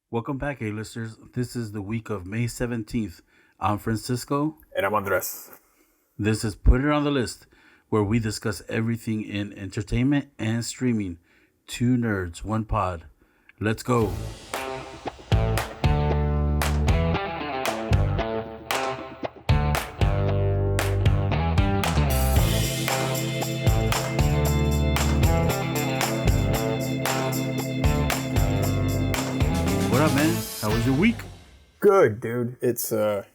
Welcome back, A-listers. This is the week of May 17th. I'm Francisco. And I'm Andres. This is Put It on the List, where we discuss everything in entertainment and streaming. Two nerds, one pod. Let's go. What up, man? How was your week? Good, dude. We're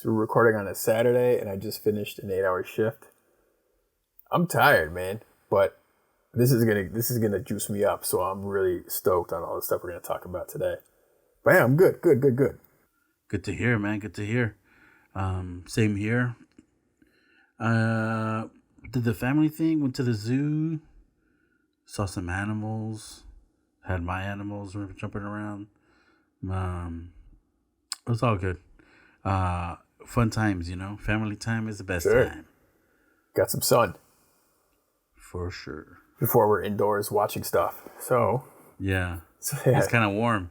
recording on a Saturday, and I just finished an 8-hour shift. I'm tired, man, but this is gonna juice me up. So I'm really stoked on all the stuff we're gonna talk about today. But yeah, I'm good. Good to hear, man. Good to hear. Same here. Did the family thing. Went to the zoo. Saw some animals. Had my animals were jumping around. It was all good. Fun times, Family time is the best Sure. time. Got some sun For sure. before we're indoors watching stuff. So Yeah. yeah. It's kind of warm.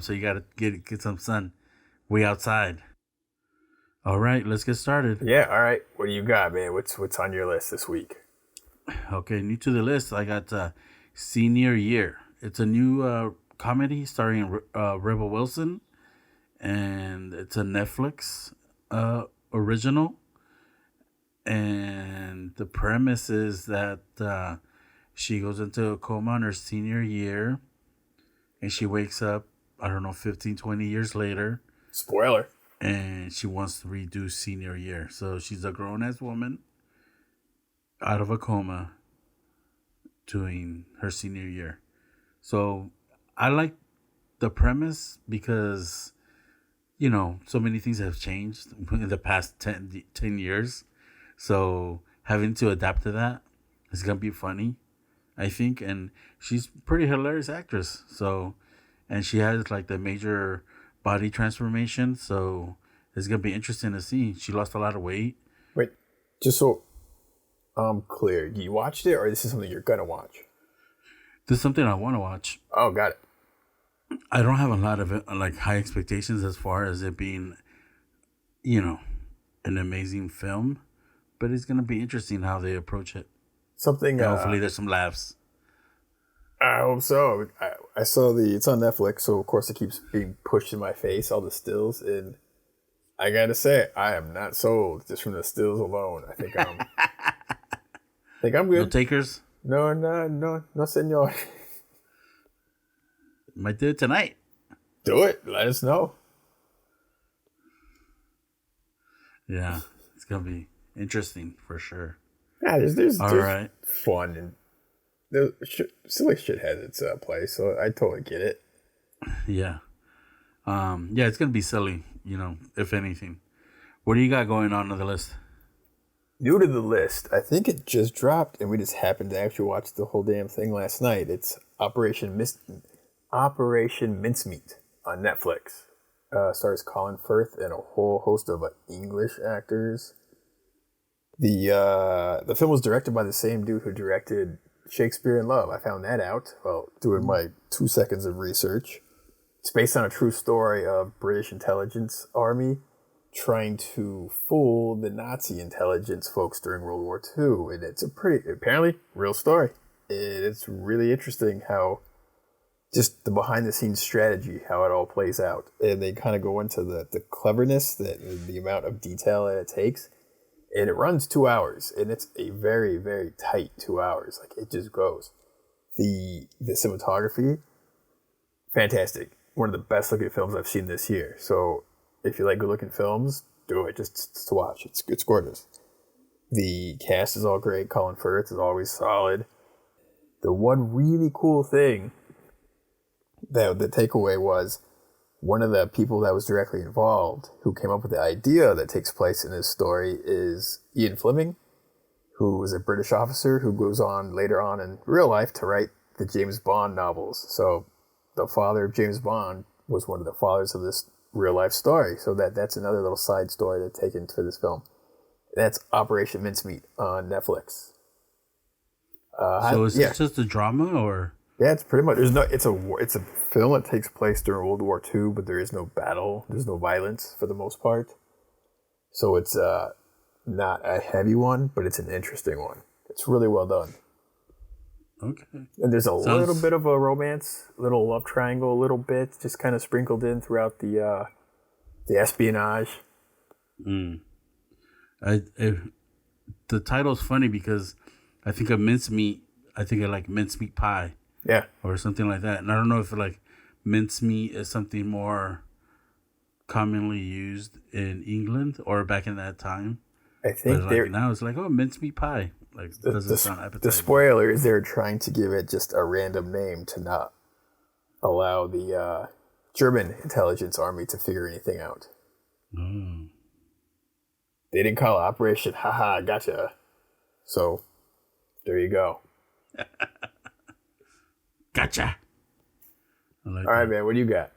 So you gotta get some sun. We outside. All right, let's get started. Yeah. All right. What do you got, man? What's on your list this week? Okay, new to the list. I got Senior Year. It's a new comedy starring Rebel Wilson, and it's a Netflix original. And the premise is that she goes into a coma on her senior year, and she wakes up, I don't know, 15, 20 years later, Spoiler. and she wants to redo senior year. So she's a grown-ass woman out of a coma doing her senior year. So I like the premise because, so many things have changed in the past 10 years. So having to adapt to that is going to be funny, I think. And she's pretty hilarious actress. So, and she has like the major body transformation. So it's going to be interesting to see. She lost a lot of weight. Wait, just so I'm clear, you watched it, or this is something you're gonna watch? This is something I want to watch. Oh, got it. I don't have a lot of like high expectations as far as it being, an amazing film, but it's gonna be interesting how they approach it. Something. And hopefully, there's some laughs. I hope so. I saw it's on Netflix, so of course it keeps being pushed in my face, all the stills, and I gotta say, I am not sold just from the stills alone. I think I'm No good. takers. No, senor. Might do it tonight. Do it. Let us know. Yeah, it's gonna be interesting for sure. Yeah, there's All right. fun and silly shit has its place, so I totally get it. Yeah. Yeah, it's gonna be silly. If anything. What do you got going on the list? New to the list, I think it just dropped, and we just happened to actually watch the whole damn thing last night. It's Operation Mincemeat on Netflix. Stars Colin Firth and a whole host of English actors. The film was directed by the same dude who directed Shakespeare in Love. I found that out while doing my 2 seconds of research. It's based on a true story of British intelligence army trying to fool the Nazi intelligence folks during World War II. And it's a pretty, apparently, real story. It's really interesting how just the behind-the-scenes strategy, how it all plays out. And they kind of go into the cleverness, the amount of detail that it takes. And it runs 2 hours. And it's a very, very tight 2 hours. Like, it just goes. The cinematography, fantastic. One of the best-looking films I've seen this year. So if you like good-looking films, do it just to watch. It's gorgeous. The cast is all great. Colin Firth is always solid. The one really cool thing that the takeaway was one of the people that was directly involved who came up with the idea that takes place in this story is Ian Fleming, who is a British officer who goes on later on in real life to write the James Bond novels. So the father of James Bond was one of the fathers of this real life story. So that's another little side story to take into this film. That's Operation Mincemeat on Netflix. So is this just a drama or? Yeah, it's pretty much it's a film that takes place during World War II, but there is no battle. There's no violence for the most part. So it's not a heavy one, but it's an interesting one. It's really well done. Okay. And there's a little bit of a romance, little love triangle, a little bit just kind of sprinkled in throughout the espionage. The title's funny because I think of mincemeat. I think of like mincemeat pie. Yeah. Or something like that. And I don't know if like mincemeat is something more commonly used in England or back in that time. I think but like now it's like, oh, mincemeat pie. Like doesn't sound appetizing. The spoiler is they're trying to give it just a random name to not allow the German intelligence army to figure anything out. Mm. They didn't call it Operation Haha Gotcha. So there you go. Gotcha. All right, man. What do you got?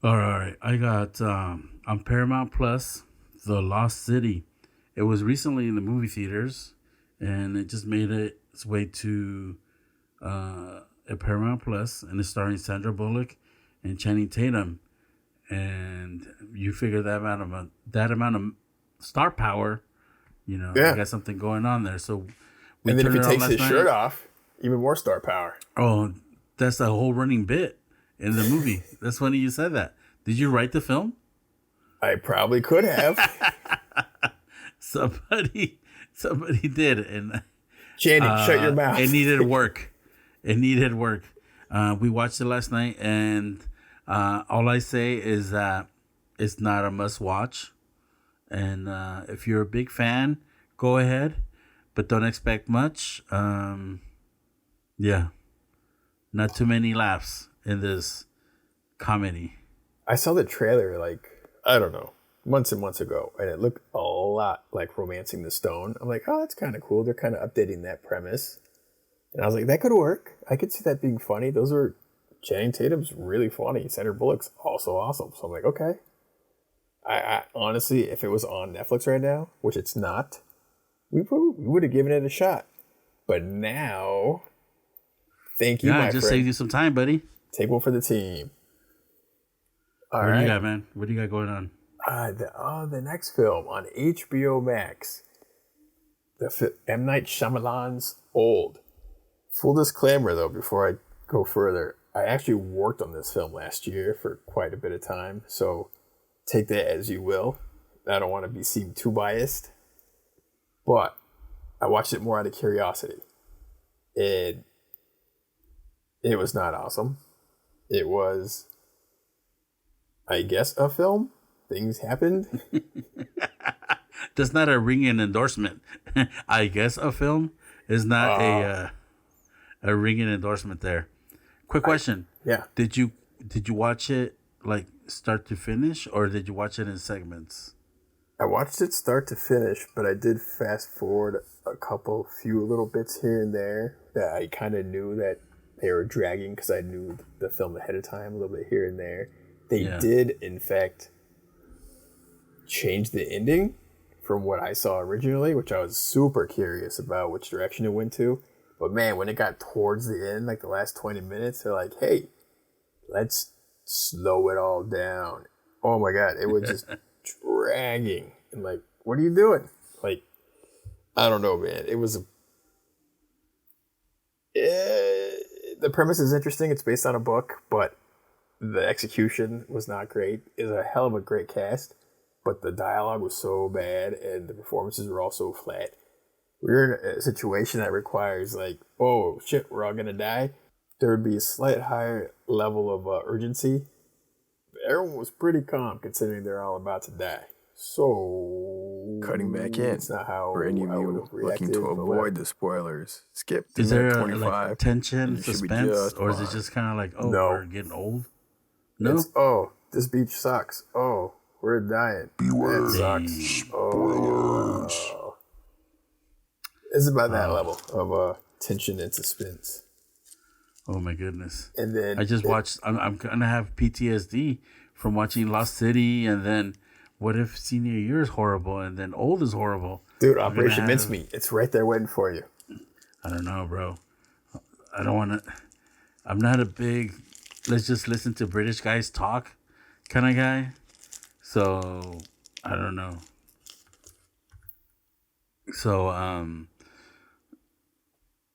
All right. I got on Paramount Plus, The Lost City. It was recently in the movie theaters, and it just made its way to a Paramount Plus, and it's starring Sandra Bullock and Channing Tatum. And you figure that amount of star power, you got something going on there. So and then if he takes his shirt off, even more star power. Oh, that's a whole running bit in the movie. That's funny you said that. Did you write the film? I probably could have. Somebody did, and Channing, shut your mouth. It needed work. We watched it last night, and all I say is that it's not a must watch. And if you're a big fan, go ahead, but don't expect much. Yeah, not too many laughs in this comedy. I saw the trailer I don't know, months and months ago, and it looked a lot like Romancing the Stone. I'm like, oh, that's kind of cool. They're kind of updating that premise. And I was like, that could work. I could see that being funny. Channing Tatum's really funny. Sandra Bullock's also awesome. So I'm like, okay. I honestly, if it was on Netflix right now, which it's not, we would have given it a shot. But now, thank you, my friend. Yeah, just saved you some time, buddy. Take one for the team. What do you got, man? What do you got going on? The next film on HBO Max, M. Night Shyamalan's Old. Full disclaimer, though, before I go further, I actually worked on this film last year for quite a bit of time, so take that as you will. I don't want to be seen too biased, but I watched it more out of curiosity. It was not awesome. It was, I guess, a film. Things happened. That's not a ringing endorsement. I guess a film is not a ringing endorsement there. Quick question. Yeah. Did you watch it like start to finish, or did you watch it in segments? I watched it start to finish, but I did fast forward a few little bits here and there that I kind of knew that they were dragging because I knew the film ahead of time a little bit here and there. They did, in fact, change the ending from what I saw originally, which I was super curious about which direction it went to. But man, when it got towards the end, like the last 20 minutes, they're like, hey, let's slow it all down. Oh my God, it was just dragging. And like, what are you doing? Like, I don't know, man. It was the premise is interesting. It's based on a book, but the execution was not great. It's a hell of a great cast, but the dialogue was so bad and the performances were all so flat. We're in a situation that requires like, oh shit, we're all gonna die. There would be a slight higher level of urgency. Everyone was pretty calm considering they're all about to die. So cutting back in. It's not how for any of you looking to avoid the spoilers. Skip to is there 25. like tension, suspense, or is it just kind of like, oh, we're getting old? No. This beach sucks. Oh, we're dying. Beware. That sucks. Oh. It's about that level of tension and suspense. Oh my goodness! And then I just watched. I'm gonna have PTSD from watching Lost City, and then what if Senior Year is horrible, and then Old is horrible? Dude, Operation Mincemeat. It's right there waiting for you. I don't know, bro. I don't want to. I'm not a big. Let's just listen to British guys talk kind of guy. So I don't know. So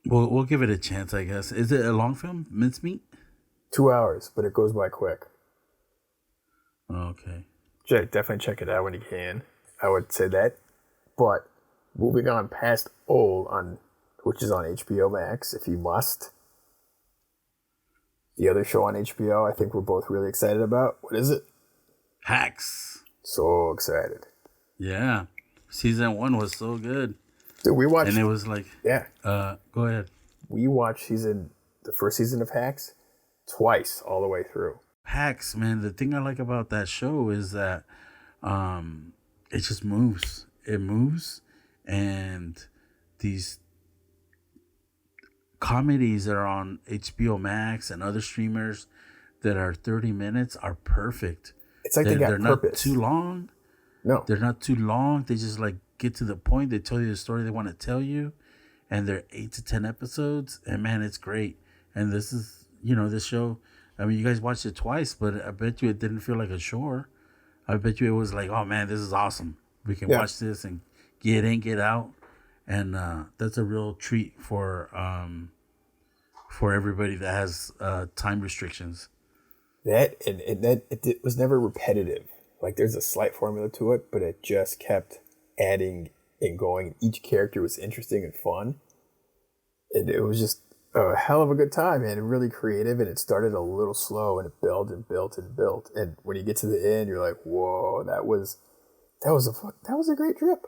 we'll give it a chance, I guess. Is it a long film, Mincemeat? 2 hours, but it goes by quick. Okay. Definitely check it out when you can. I would say that. But moving on past Old, which is on HBO Max, if you must. The other show on HBO, I think we're both really excited about. What is it? Hacks. So excited. Yeah. Season 1 was so good. Dude, we watched... And it was like... Yeah. Go ahead. We watched the first season of Hacks twice all the way through. Hacks, man. The thing I like about that show is that it just moves. It moves. And these comedies that are on HBO Max and other streamers that are 30 minutes are perfect. It's like they're not purpose. Too long. No. They're not too long. They just like get to the point. They tell you the story they want to tell you. And they're 8 to 10 episodes. And man, it's great. And this is, this show. I mean, you guys watched it twice, but I bet you it didn't feel like a chore. I bet you it was like, oh man, this is awesome. We can watch this and get in, get out. And that's a real treat for everybody that has time restrictions. It was never repetitive. Like there's a slight formula to it, but it just kept adding and going. Each character was interesting and fun. And it was just a hell of a good time, man. And really creative. And it started a little slow, and it built and built and built. And when you get to the end, you're like, "Whoa, that was a great trip."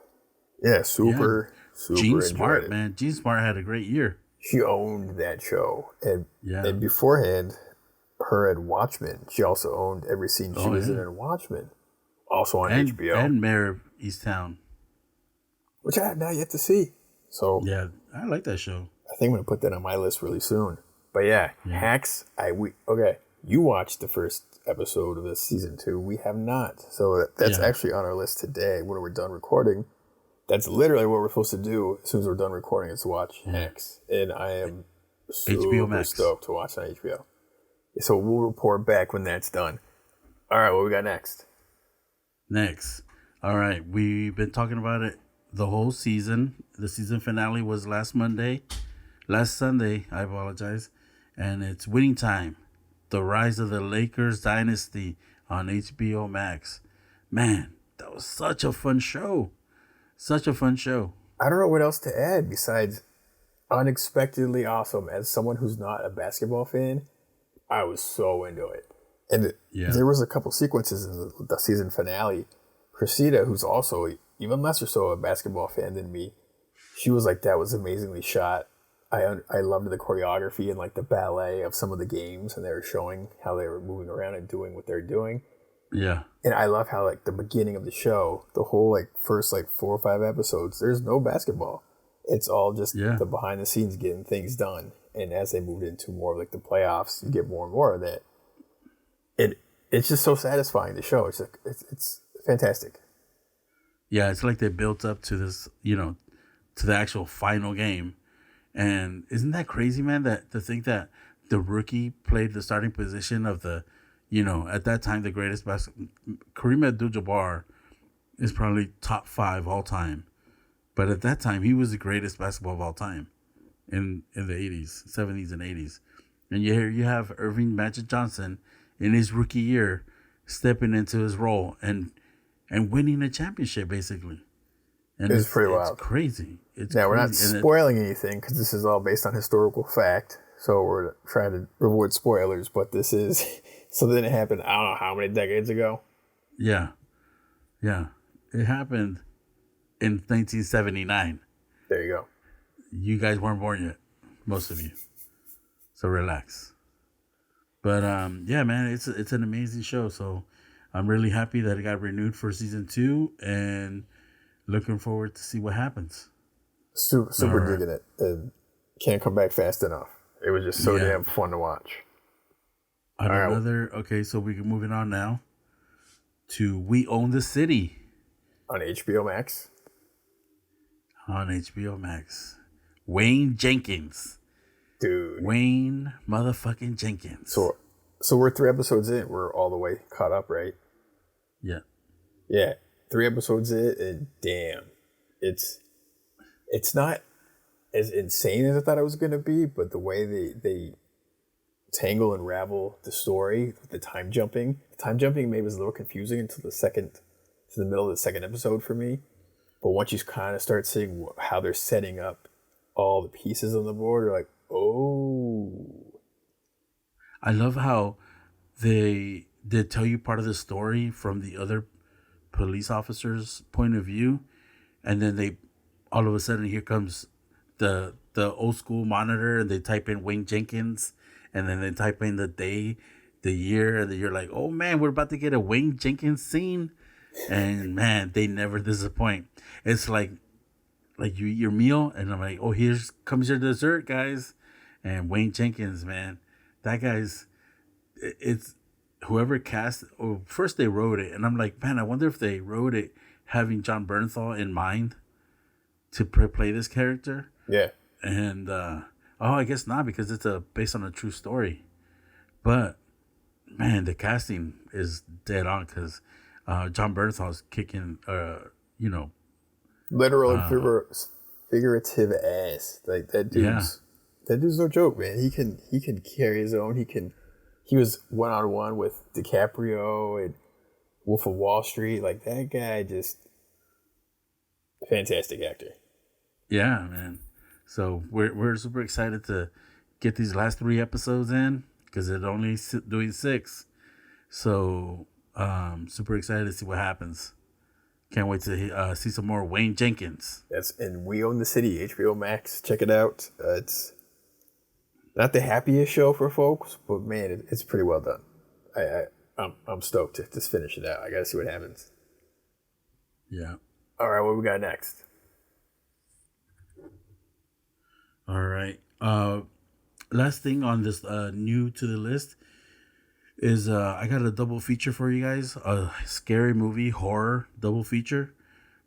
Yeah, super. Jean Smart, man. Jean Smart had a great year. She owned that show, and beforehand, her at Watchmen, she also owned every scene she was in Watchmen, also on HBO, and Mayor of Easttown, which I have not yet to see. So yeah, I like that show. I think I'm gonna put that on my list really soon. But Hacks. You watched the first episode of this season 2. We have not, so that's actually on our list today when we're done recording. That's literally what we're supposed to do as soon as we're done recording is watch Hacks. And I am super stoked to watch on HBO. So we'll report back when that's done. All right, what we got next? All right, we've been talking about it the whole season. The season finale was last Sunday, I apologize. And it's Winning Time, The Rise of the Lakers Dynasty on HBO Max. Man, that was such a fun show. Such a fun show. I don't know what else to add besides unexpectedly awesome. As someone who's not a basketball fan, I was so into it. And there was a couple sequences in the season finale. Cressida, who's also even lesser so a basketball fan than me, she was like, that was amazingly shot. I loved the choreography and like the ballet of some of the games, and they were showing how they were moving around and doing what they're doing. Yeah. And I love how like the beginning of the show, the whole like first like 4 or 5 episodes, there's no basketball. It's all just the behind the scenes getting things done. And as they moved into more of like the playoffs, you get more and more of that. It's just so satisfying, the show. It's fantastic. Yeah, it's like they built up to this, to the actual final game. And isn't that crazy, man, that to think that the rookie played the starting position of the, at that time, the greatest Kareem Abdul-Jabbar is probably top 5 all time. But at that time, he was the greatest basketball of all time in the 80s, 70s, and 80s. And you have Irving Magic Johnson in his rookie year stepping into his role and winning a championship, basically. And it's pretty wild. It's crazy. We're not spoiling anything because this is all based on historical fact. So we're trying to avoid spoilers, but this is something that happened, I don't know how many decades ago. Yeah. Yeah. It happened in 1979. There you go. You guys weren't born yet, most of you. So relax. But man, it's an amazing show. So I'm really happy that it got renewed for season 2 and looking forward to see what happens. Super digging it. And can't come back fast enough. It was just so damn fun to watch. Okay, so we can move it on now to We Own the City. On HBO Max. Wayne Jenkins. Dude. Wayne motherfucking Jenkins. So we're 3 episodes in. We're all the way caught up, right? Yeah. Yeah. 3 episodes in, and damn, it's not as insane as I thought it was going to be, but the way they tangle and ravel the story with the time jumping maybe was a little confusing until the middle of the second episode for me. But once you kind of start seeing how they're setting up all the pieces on the board, you're like, oh. I love how they tell you part of the story from the other police officer's point of view, and then they all of a sudden here comes the old school monitor, and they type in Wayne Jenkins, and then they type in the day, the year, and then you're like, oh man, we're about to get a Wayne Jenkins scene. And man, they never disappoint. It's like you eat your meal, and I'm like, oh, here's comes your dessert, guys. And Wayne Jenkins, man, that guy's, it's whoever cast. Oh, first they wrote it, and I'm like, man, I wonder if they wrote it having John Bernthal in mind to play this character. Yeah. And I guess not, because it's based on a true story. But man, the casting is dead on, because John Bernthal's kicking, literal and figurative ass. Like that dude's no joke, man. He can carry his own. He was 1-on-1 with DiCaprio and Wolf of Wall Street. Like that guy, just fantastic actor. Yeah, man. So we're super excited to get these last 3 episodes in, because it's only doing 6. So super excited to see what happens. Can't wait to see some more Wayne Jenkins. And We Own the City, HBO Max. Check it out. It's not the happiest show for folks, but man, it's pretty well done. I'm stoked to just finish it out. I gotta see what happens. Yeah. All right, what we got next? All right. Last thing on this new to the list is I got a double feature for you guys. A scary movie horror double feature.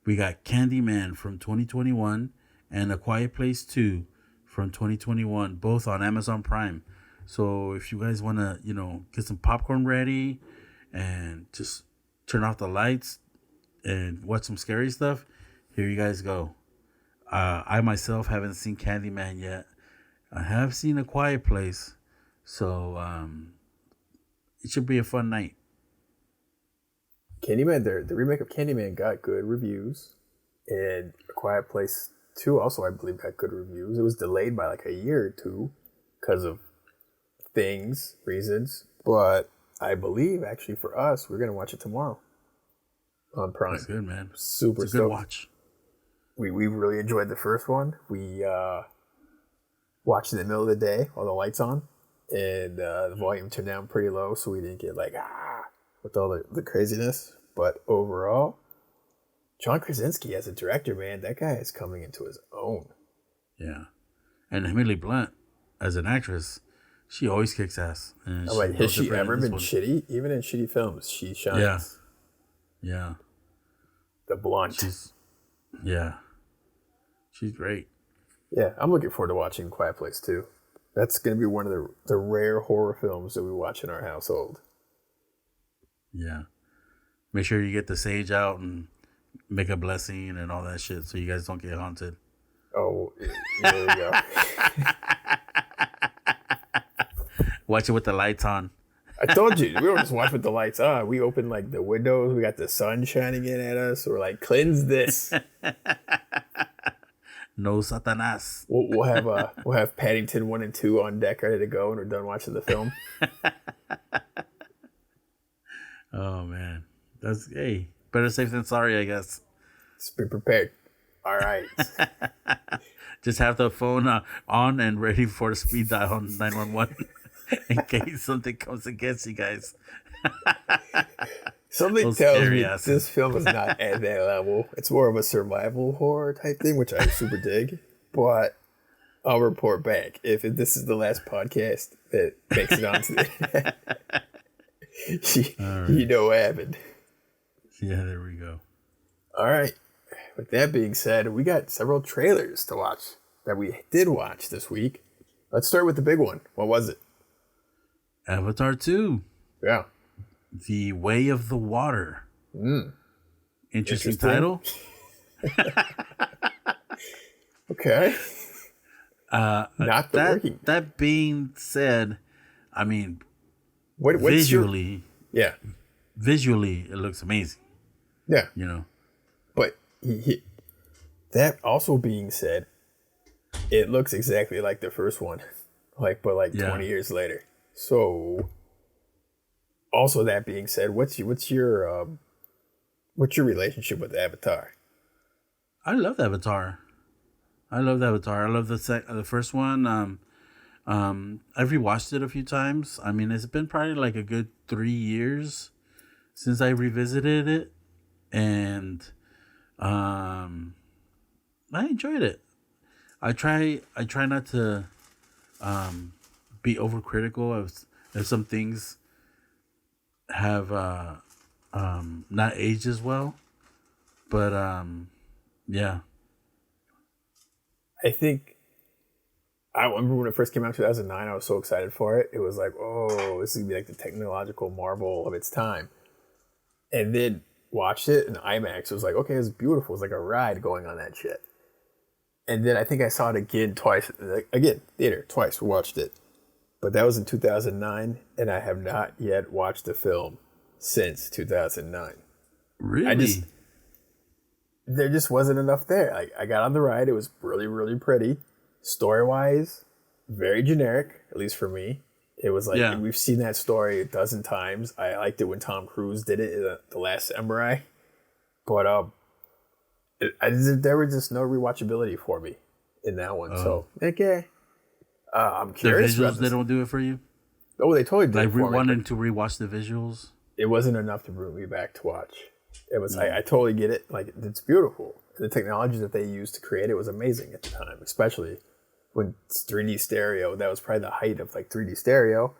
We got Candyman from 2021 and A Quiet Place 2 from 2021, both on Amazon Prime. So if you guys want to, get some popcorn ready and just turn off the lights and watch some scary stuff, here you guys go. I myself haven't seen Candyman yet. I have seen A Quiet Place, so it should be a fun night. Candyman, the remake of Candyman got good reviews, and A Quiet Place 2 also, I believe, got good reviews. It was delayed by like a year or two because of reasons, but I believe actually for us, we're gonna watch it tomorrow on Prime. That's good, man. Super it's a good watch. We really enjoyed the first one. We watched in the middle of the day, all the lights on, and the volume turned down pretty low, so we didn't get with all the craziness. But overall, John Krasinski as a director, man, that guy is coming into his own. Yeah, and Emily Blunt as an actress, she always kicks ass. And has she ever been shitty? Even in shitty films, she shines. Yeah. The Blunt. She's great. Yeah, I'm looking forward to watching Quiet Place 2. That's going to be one of the rare horror films that we watch in our household. Yeah. Make sure you get the sage out and make a blessing and all that shit so you guys don't get haunted. Oh, there we go. Watch it with the lights on. I told you, we don't just watch with the lights on. We open like the windows. We got the sun shining in at us. We're like, cleanse this. No Satanas. We'll have Paddington 1 and 2 on deck ready to go when we're done watching the film. Oh man, better safe than sorry, I guess. Just be prepared. All right. Just have the phone on and ready for the speed dial on 911 in case something comes against you guys. Something tells me this film is not at that level. It's more of a survival horror type thing, which I super dig. But I'll report back if this is the last podcast that makes it onto the internet. Right. You know what happened. Yeah, there we go. All right. With that being said, we got several trailers to watch that we did watch this week. Let's start with the big one. What was it? Avatar 2. Yeah. The Way of the Water. Interesting title. Okay. Not the working. That being said, I mean, what's visually, visually, it looks amazing. Yeah. You know. But that also being said, it looks exactly like the first one, but 20 years later. So, also that being said, what's your relationship with Avatar? I love Avatar. I love the first one. I've rewatched it a few times. I mean, it's been probably like a good 3 years since I revisited it, and I enjoyed it. I try not to be overcritical if some things have not aged as well, but yeah. I think I remember when it first came out in 2009, I was so excited for it. It was like, oh, this is going to be like the technological marvel of its time. And then watched it in IMAX. It was like, okay, it's beautiful. It's like a ride going on that shit. And then I think I saw it again twice. Again, theater, twice. Watched it. But that was in 2009, and I have not yet watched the film since 2009. Really? There just wasn't enough there. I got on the ride. It was really, really pretty. Story-wise, very generic, at least for me. It was like, we've seen that story a dozen times. I liked it when Tom Cruise did it in The Last Samurai. But there was just no rewatchability for me in that one. So, okay. I'm curious. The visuals, they don't do it for you? Oh, they totally did like it for me. wanting to rewatch the visuals? It wasn't enough to bring me back to watch. It was. I totally get it. Like, it's beautiful. The technology that they used to create it was amazing at the time, especially when it's 3D stereo. That was probably the height of like 3D stereo,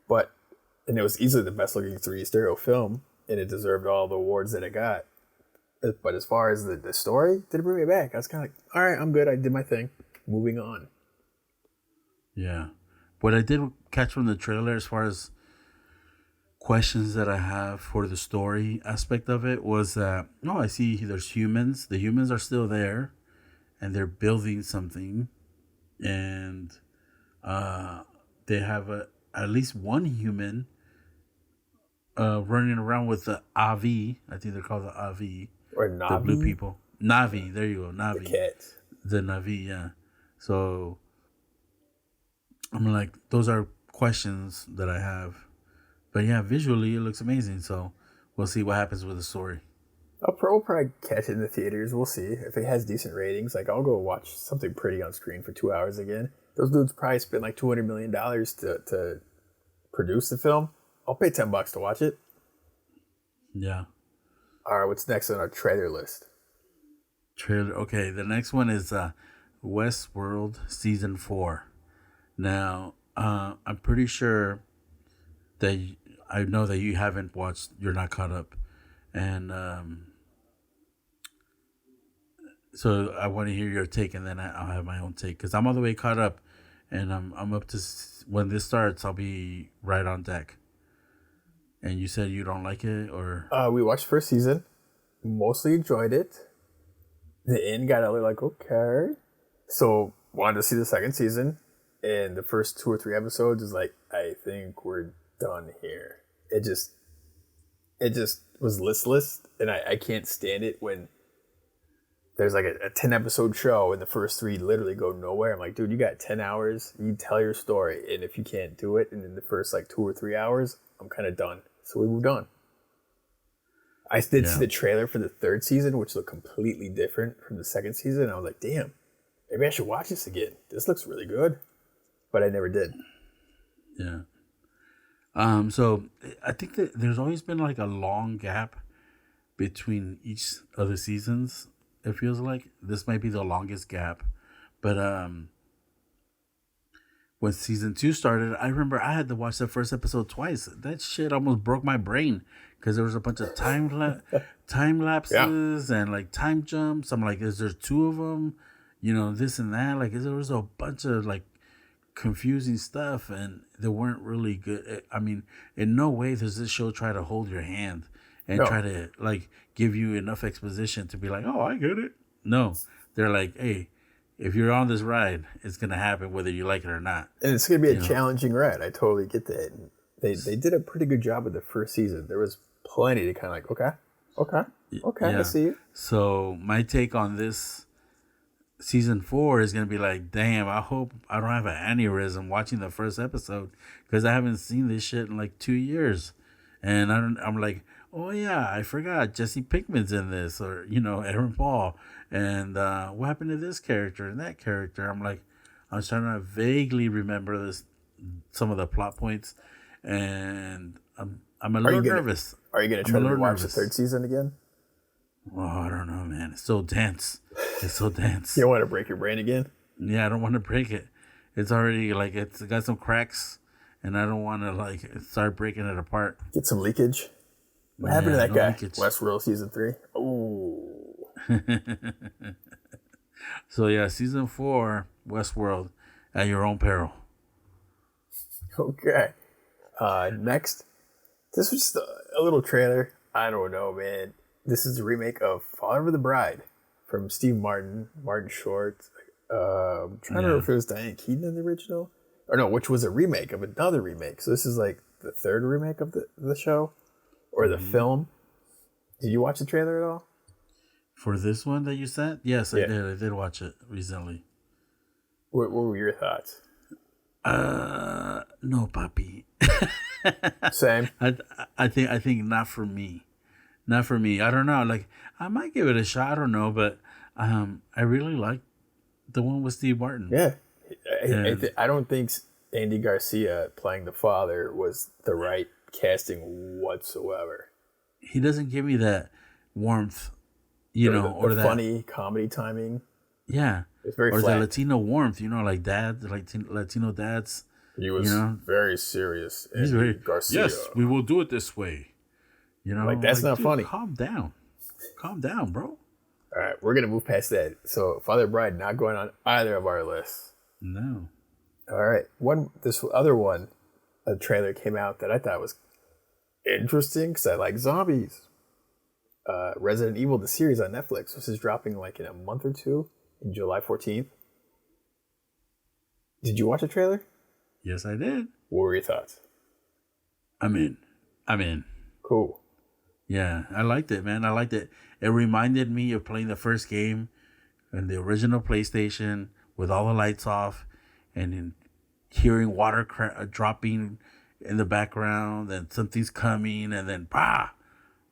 and it was easily the best looking 3D stereo film, and it deserved all the awards that it got. But as far as the story, didn't bring me back. I was kind of like, all right, I'm good. I did my thing. Moving on. Yeah. What I did catch from the trailer as far as questions that I have for the story aspect of it was that, I see there's humans. The humans are still there, and they're building something, and they have at least one human running around with the Avi. I think they're called the Avi. Or Navi. The blue people. Navi. There you go. Navi. The cats. The Navi, yeah. So I'm like, those are questions that I have. But yeah, visually it looks amazing. So we'll see what happens with the story. We'll probably catch it in the theaters. We'll see. If it has decent ratings, like I'll go watch something pretty on screen for 2 hours again. Those dudes probably spent like $200 million to produce the film. I'll pay $10 to watch it. Yeah. All right, what's next on our trailer list? Okay, the next one is Westworld Season 4. Now, I'm pretty sure that I know that you haven't watched, you're not caught up. And so I want to hear your take, and then I'll have my own take. Because I'm all the way caught up, and I'm up to, when this starts, I'll be right on deck. And you said you don't like it, or? We watched first season. Mostly enjoyed it. The end got a little like, okay. So, wanted to see the second season. And the first 2 or 3 episodes is like, I think we're done here. It just was listless. And I can't stand it when there's like a 10 episode show and the first 3 literally go nowhere. I'm like, dude, you got 10 hours. You tell your story. And if you can't do it in the first like 2 or 3 hours, I'm kind of done. So we moved on. I did see the trailer for the third season, which looked completely different from the second season. I was like, damn, maybe I should watch this again. This looks really good. But I never did. Yeah. So I think that there's always been like a long gap between each of the seasons. It feels like this might be the longest gap. But when season 2 started, I remember I had to watch the first episode twice. That shit almost broke my brain because there was a bunch of time lapses and like time jumps. I'm like, is there 2 of them? You know, this and that. Like, there was a bunch of like confusing stuff, and they weren't really good. I mean, in no way does this show try to hold your hand and No. try to like give you enough exposition to be like, oh, I get it. No, they're like, hey, if you're on this ride, it's gonna happen whether you like it or not. And it's going to be a You know? challenging ride. I totally get that. And they did a pretty good job with the first season. There was plenty to kind of like, okay, Yeah. I see it. So my take on this season 4 is gonna be like, damn, I hope I don't have an aneurysm watching the first episode because I haven't seen this shit in like 2 years, and I'm like, oh yeah, I forgot Jesse Pinkman's in this, or Aaron Paul, and what happened to this character and that character. I was trying to vaguely remember some of the plot points, and I'm a little nervous. Are you going to try to watch the third season again? Oh, I don't know, man. It's so dense. It's so dense. You don't want to break your brain again? Yeah, I don't want to break it. It's already like it's got some cracks, and I don't want to like start breaking it apart. Get some leakage. What happened to that guy? Leakage. Westworld season 3. Ooh. So yeah, season 4, Westworld, at your own peril. Okay. Next, this was just a little trailer. I don't know, man. This is a remake of Father of the Bride from Steve Martin Short. I'm trying to remember if it was Diane Keaton in the original. Or no, which was a remake of another remake. So this is like the third remake of the show or the film. Did you watch the trailer at all? For this one that you sent? Yes, I did. I did watch it recently. What were your thoughts? No, papi. Same. I think not for me. Not for me. I don't know. Like, I might give it a shot. I don't know, but I really like the one with Steve Martin. Yeah. I don't think Andy Garcia playing the father was the right casting whatsoever. He doesn't give me that warmth, or that funny comedy timing. Yeah. It's very or flat. the Latino warmth, like Latino dads. He was very serious. He's very Garcia. Yes, we will do it this way. That's not dude, funny. Calm down, bro. All right, we're gonna move past that. So, Father Bride not going on either of our lists. No. All right, this other one, a trailer came out that I thought was interesting because I like zombies. Resident Evil the series on Netflix. This is dropping like in a month or two, in July 14th. Did you watch the trailer? Yes, I did. What were your thoughts? I'm in. Cool. Yeah, I liked it, man. I liked it. It reminded me of playing the first game in the original PlayStation with all the lights off, and then hearing water dropping in the background, and something's coming, and then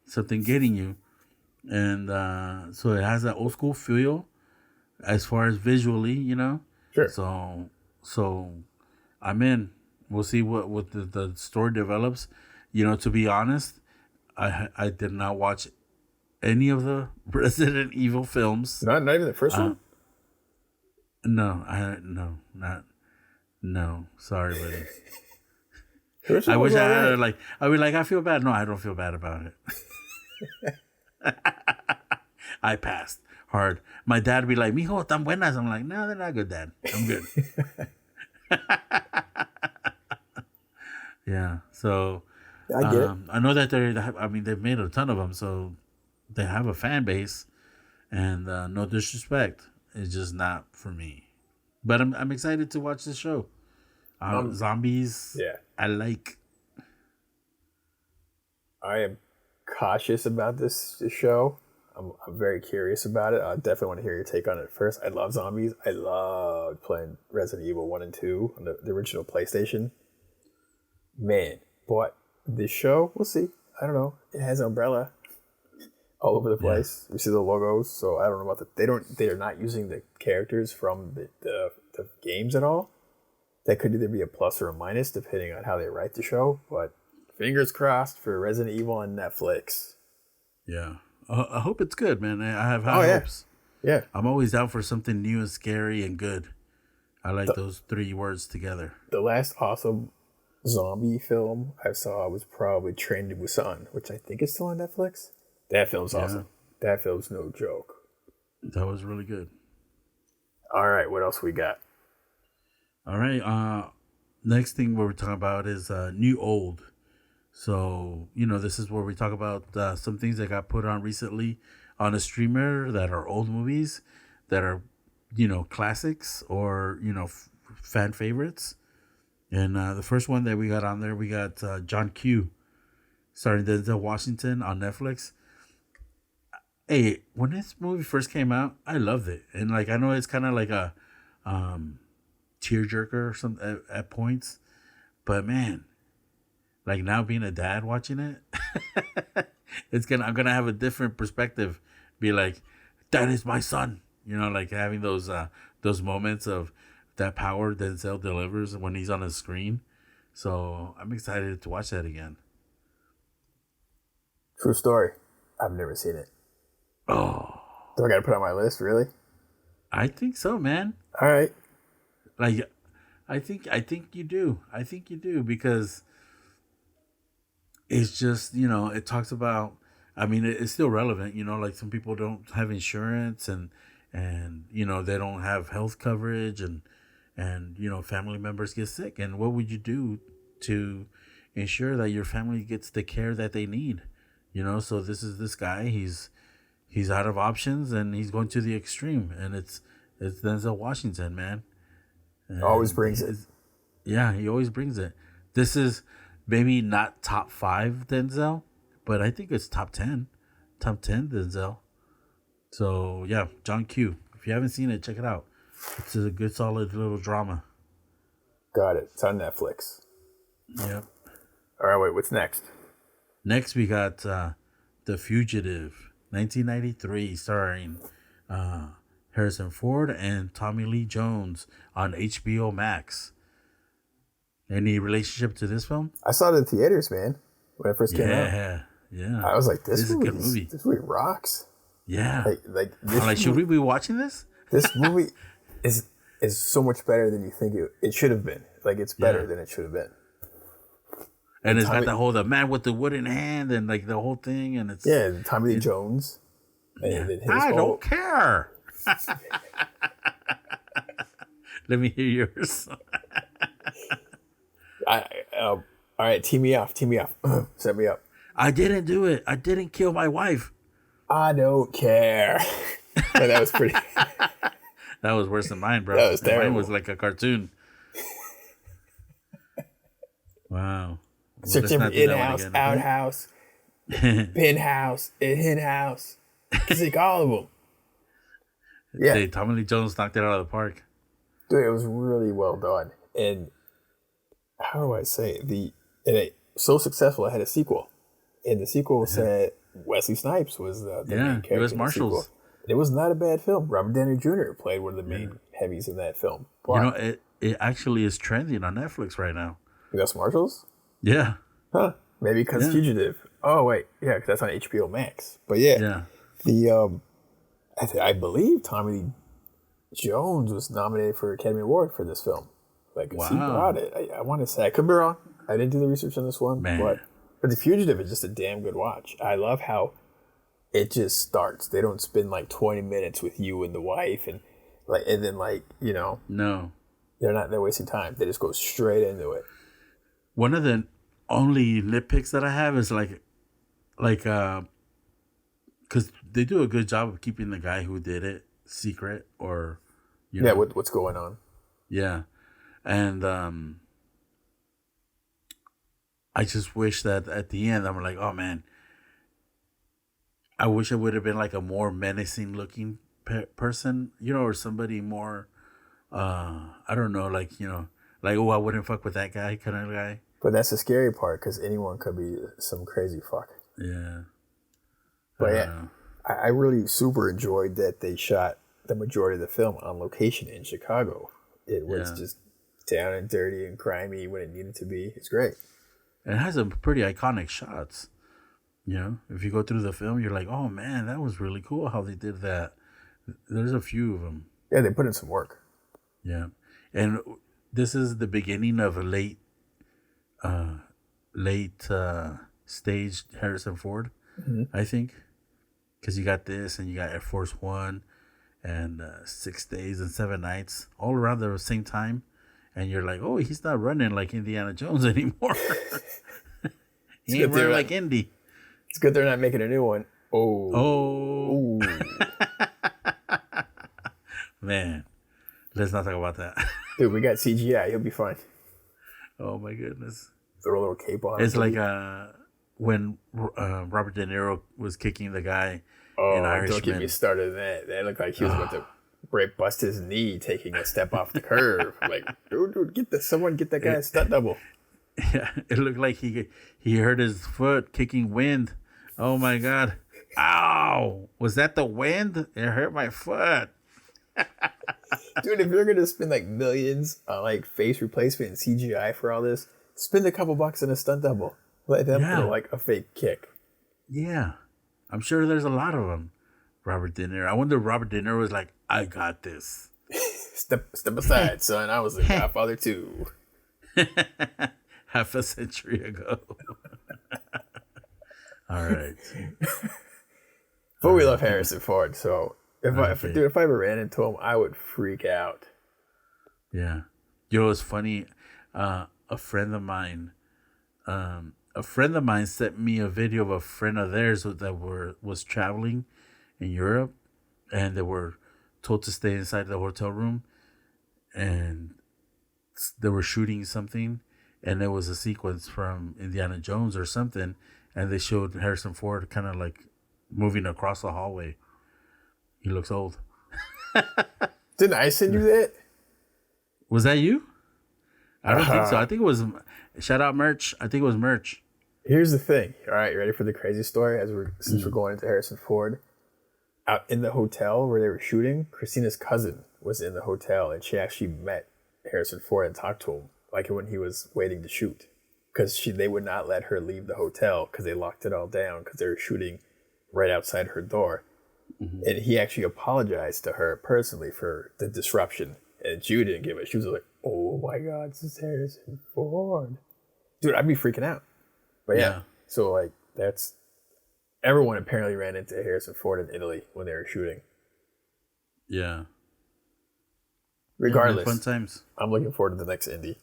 something getting you. And so it has that old school feel as far as visually, Sure. So I'm in. We'll see what the story develops. To be honest, I did not watch any of the Resident Evil films. Not even the first one? No, no. Sorry, buddy. I wish I had I would I feel bad. No, I don't feel bad about it. I passed hard. My dad would be like, "Mijo, tan buenas." I'm like, "No, they're not good, Dad. I'm good." Yeah. So I get it. I know that they've made a ton of them, so they have a fan base. And no disrespect, it's just not for me. But I'm excited to watch the show. Zombies. Yeah. I like. I am cautious about this show. I'm very curious about it. I definitely want to hear your take on it first. I love zombies. I loved playing Resident Evil 1 and 2 on the original PlayStation. Man, but this show, we'll see. I don't know. It has Umbrella all over the place. We see the logos, so I don't know about they are not using the characters from the games at all. That could either be a plus or a minus depending on how they write the show, but fingers crossed for Resident Evil on Netflix. Yeah. I hope it's good, man. I have high hopes. Yeah. I'm always down for something new and scary and good. I like those three words together. The last awesome zombie film I saw was probably Train to Busan, which I think is still on Netflix. That film's awesome. That film's no joke. That was really good. All right, what else we got? All right. Next thing we're talking about is new old. So this is where we talk about some things that got put on recently on a streamer that are old movies that are classics or fan favorites. And the first one that we got on there, we got John Q, starring Denzel Washington on Netflix. Hey, when this movie first came out, I loved it, and like I know it's kind of like a tearjerker or some at points, but man, like now being a dad watching it, I'm gonna have a different perspective. Be like, that is my son. Like having those moments of that power Denzel delivers when he's on the screen. So I'm excited to watch that again. True story. I've never seen it. Oh, Do I got to put it on my list? Really? I think so, man. All right. Like, I think you do. I think you do because it's just it talks about. I mean, it's still relevant. Like some people don't have insurance and they don't have health coverage and family members get sick, and what would you do to ensure that your family gets the care that they need? So this guy. He's out of options and he's going to the extreme, and it's Denzel Washington, man. And Always brings it. Yeah, he always brings it. This is maybe not top 5 Denzel, but I think it's top 10 Denzel. So yeah, John Q. If you haven't seen it, check it out. It's a good, solid little drama. Got it. It's on Netflix. Yep. All right, wait, what's next? Next, we got The Fugitive, 1993, starring Harrison Ford and Tommy Lee Jones on HBO Max. Any relationship to this film? I saw it in theaters, man, when it first came out. Yeah. I was like, this is a good movie. This movie rocks. Yeah. Should we be watching this? This movie is so much better than you think it should have been. Like, it's better than it should have been. And it's got the man with the wooden hand and like the whole thing, and it's Tommy Lee Jones. I don't care. Let me hear yours. All right, tee me off. Set me up. I didn't do it. I didn't kill my wife. I don't care. That was pretty. That was worse than mine, bro. That was terrible. Mine was like a cartoon. Wow. Search every in-house, out-house, penthouse, in-house. Like all of them. Yeah. Hey, Tommy Lee Jones knocked it out of the park. Dude, it was really well done. And how do I say it? It so successful, it had a sequel. And the sequel said Wesley Snipes was the main character. U.S. Marshals. It was not a bad film. Robert Downey Jr. played one of the main heavies in that film. But, it actually is trending on Netflix right now. U.S. Marshals? Yeah. Huh. Maybe because Fugitive. Oh, wait. Yeah, because that's on HBO Max. But I believe Tommy Lee Jones was nominated for an Academy Award for this film. Like, he brought it. I want to say, I could be wrong. I didn't do the research on this one. Man. But The Fugitive is just a damn good watch. I love how it just starts. They don't spend like 20 minutes with you and the wife and then No. They're wasting time. They just go straight into it. One of the only nitpicks that I have is because they do a good job of keeping the guy who did it secret or what's going on. Yeah. And I just wish that at the end I'm like, oh man, I wish it would have been like a more menacing looking person, or somebody more I don't know, like I wouldn't fuck with that guy kind of guy. But that's the scary part, because anyone could be some crazy fuck. Yeah. But I really super enjoyed that they shot the majority of the film on location in Chicago. It was just down and dirty and grimy when it needed to be. It's great. It has some pretty iconic shots. If you go through the film, you're like, oh man, that was really cool how they did that. There's a few of them. Yeah, they put in some work. Yeah. And this is the beginning of a late stage Harrison Ford, I think. Because you got this and you got Air Force One and 6 Days and 7 Nights all around the same time. and you're like, oh, he's not running like Indiana Jones anymore. It's He ain't good they're running not, like Indy. it's good they're not making a new one. Oh. Oh Ooh. man, let's not talk about that. Dude, we got CGI. He'll be fine. Oh my goodness. Throw a little cape on. It's him. like when Robert De Niro was kicking the guy in Oh, Irishman. don't get me started on that. That looked like he was about to bust his knee taking a step off the curve. Like, dude, someone get that guy a stunt double. Yeah, it looked like he hurt his foot kicking wind. Oh my God. Ow! Was that the wind? It hurt my foot. Dude, if you're gonna spend like millions on like face replacement and CGI for all this, spend a couple bucks on a stunt double. Let them put like a fake kick. Yeah. I'm sure there's a lot of them. Robert De Niro. I wonder if Robert De Niro was like, I got this. Step aside, son. I was a Godfather too. Half a century ago. All right. But we love Harrison Ford, so if I ever ran into him, I would freak out. Yeah. You know, it's funny. A friend of mine sent me a video of a friend of theirs that was traveling in Europe, and they were told to stay inside the hotel room, and they were shooting something, and there was a sequence from Indiana Jones or something, and they showed Harrison Ford kind of like moving across the hallway. He looks old. Didn't I send you that? Was that you? I don't think so. I think it was, shout out Merch. I think it was Merch. Here's the thing. All right, you ready for the crazy story? Since we're going into Harrison Ford, out in the hotel where they were shooting, Christina's cousin was in the hotel, and she actually met Harrison Ford and talked to him, like when he was waiting to shoot, because they would not let her leave the hotel because they locked it all down because they were shooting right outside her door. Mm-hmm. And he actually apologized to her personally for the disruption, and Jude didn't give it. She was like, "Oh my God, this is Harrison Ford, dude." I'd be freaking out. But yeah. So like everyone apparently ran into Harrison Ford in Italy when they were shooting. Yeah. Regardless, fun times. I'm looking forward to the next indie.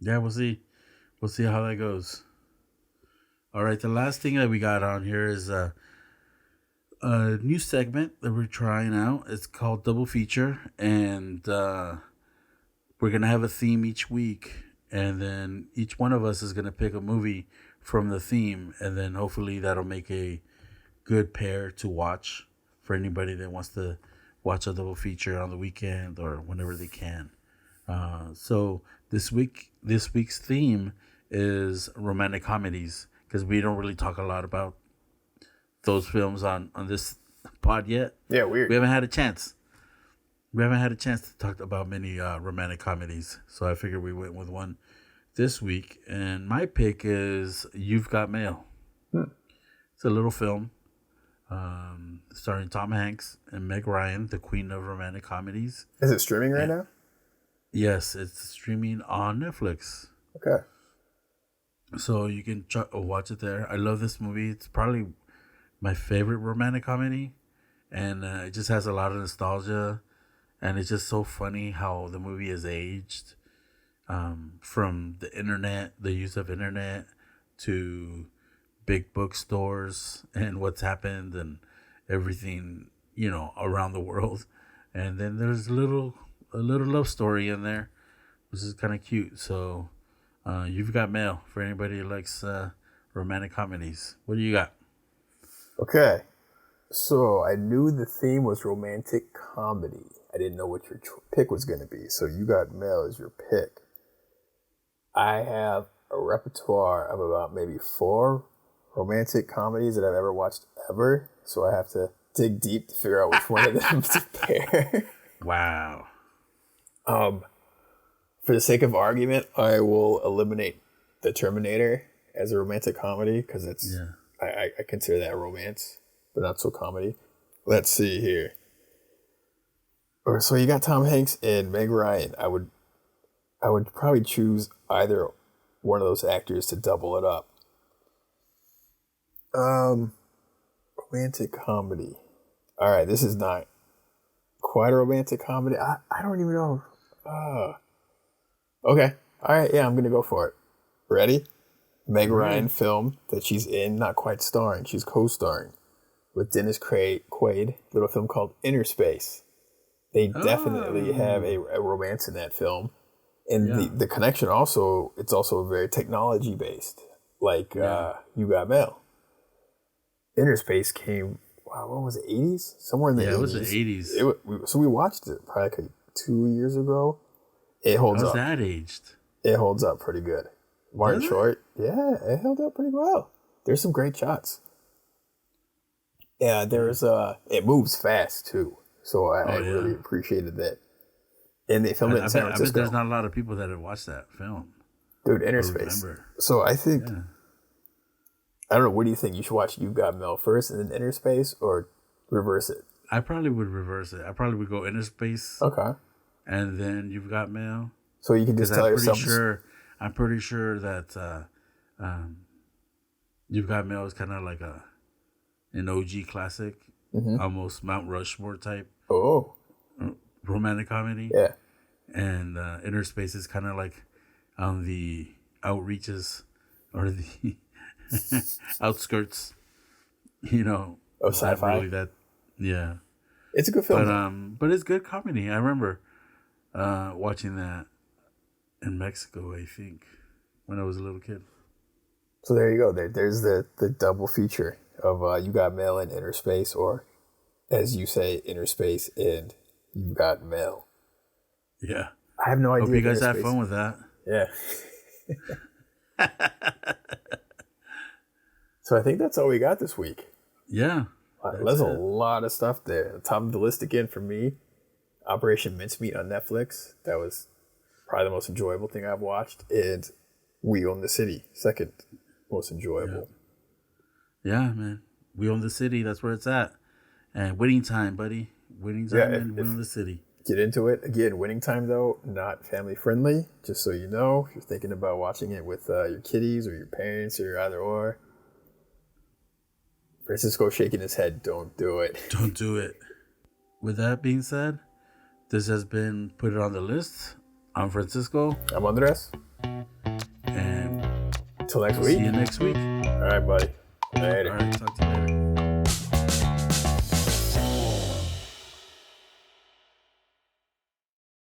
Yeah, we'll see. We'll see how that goes. All right, the last thing that we got on here is a new segment that we're trying out. It's called Double Feature, and we're going to have a theme each week, and then each one of us is going to pick a movie from the theme, and then hopefully that'll make a good pair to watch for anybody that wants to watch a double feature on the weekend or whenever they can. So this week's theme is romantic comedies, because we don't really talk a lot about those films on this pod yet. Yeah, weird. We haven't had a chance. To talk about many romantic comedies, so I figured we went with one this week. And my pick is You've Got Mail. It's a little film starring Tom Hanks and Meg Ryan, the queen of romantic comedies. Is it streaming right now? Yes, it's streaming on Netflix. Okay. So you can watch it there. I love this movie. It's probably my favorite romantic comedy. And it just has a lot of nostalgia. And it's just so funny how the movie is aged. From the internet, the use of internet, to big bookstores and what's happened and everything, around the world. And then there's a little love story in there, which is kind of cute. So You've Got Mail for anybody who likes romantic comedies. What do you got? Okay. So I knew the theme was romantic comedy. I didn't know what your pick was going to be. So You Got Mail is your pick. I have a repertoire of about maybe 4 romantic comedies that I've ever watched ever. So I have to dig deep to figure out which one of them to pair. Wow. For the sake of argument, I will eliminate The Terminator as a romantic comedy because I consider that romance, but not so comedy. Let's see here. So you got Tom Hanks and Meg Ryan. I would probably choose either one of those actors to double it up. Romantic comedy. All right, this is not quite a romantic comedy. I don't even know. Okay. All right. Yeah, I'm gonna go for it. Ready? Meg Right. Ryan film that she's in, not quite starring. She's co-starring with Dennis Quaid. Little film called Inner Space. They definitely have a romance in that film, and Yeah. the connection also. It's also very technology based. Like You Got Mail. Inner Space came. Wow, what was it? 80s? Somewhere in the 80s. It was the 80s. So we watched it probably like 2 years ago. It holds How's up. that aged? It holds up pretty good. Martin Does it? Short, yeah, it held up pretty well. There's some great shots. Yeah, it moves fast too. So I really appreciated that. And they filmed it in San I bet Francisco. there's not a lot of people that have watched that film. Dude, Inner or Space. remember. So I think, Yeah. I don't know, what do you think? You should watch You Got Mail first and then Inner Space, or reverse it? I probably would reverse it. I probably would go Inner Space Okay. and then You've Got Mail. So you can just tell yourself. I'm pretty sure that You've Got Mail is kind of like an OG classic, almost Mount Rushmore type Oh. romantic comedy. Yeah. And Inner Space is kind of like on the outreaches or the outskirts, Of not sci-fi. really that, yeah. It's a good film. But it's good comedy. I remember watching that in Mexico, I think, when I was a little kid. So there you go. There's the double feature of You Got Mail and Inner Space, or as you say, Inner Space and You Got Mail. Yeah. I have no idea. Hope you guys Inner had Space. fun with that. Yeah. So I think that's all we got this week. Yeah. There's a lot of stuff there. Top of the list again for me, Operation Mincemeat on Netflix. That was probably the most enjoyable thing I've watched. And We Own the City, second most enjoyable. Yeah, man. We Own the City. That's where it's at. And Winning Time, buddy. Winning Time and We Own the City. Get into it. Again, Winning Time, though, not family friendly. Just so you know, if you're thinking about watching it with your kiddies or your parents or either or. Francisco shaking his head. Don't do it. Don't do it. With that being said, this has been Put It on the List. I'm Francisco. I'm Andres. And Until next week. see you next week. All right, buddy. Later. All right, talk to you later.